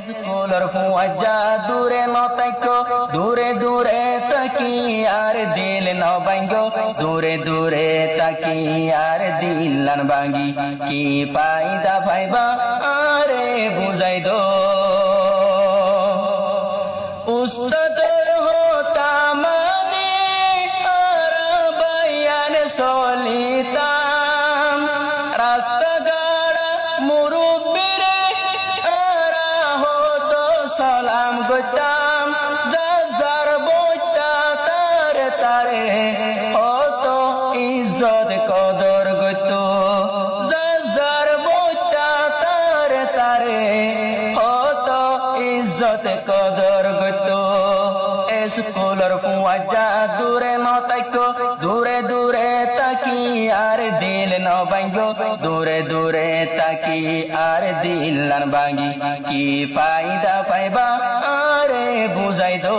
স্কুলের ফুয়াজা দূরে নতাইক দূরে দূরে তাকি আর দিল ন ভাঙ্গ দূরে দূরে তাকি আর দিল ন ভাঙ্গি কি ফায়দা পাইবা আরে বুঝাই দো উস্তাদের হতা মানে আর বয়ান চলিতাম রাস্তা গাড়া মুরব্বিরে আরা হতো সালাম গইতাম যার বইতা তারে তারে হতো ইজ্জত কদর গইত যার বইতা তারে তারে হতো ইজ্জত কদর গইত স্কুলের ফুয়াজা দূরে নতাইক দূরে দূরে তাকি আর দিল ন ভাঙ্গ দূরে দূরে তাকি আর দিল ন ভাঙ্গি কি ফায়দা পাইবা আরে বুঝাই দো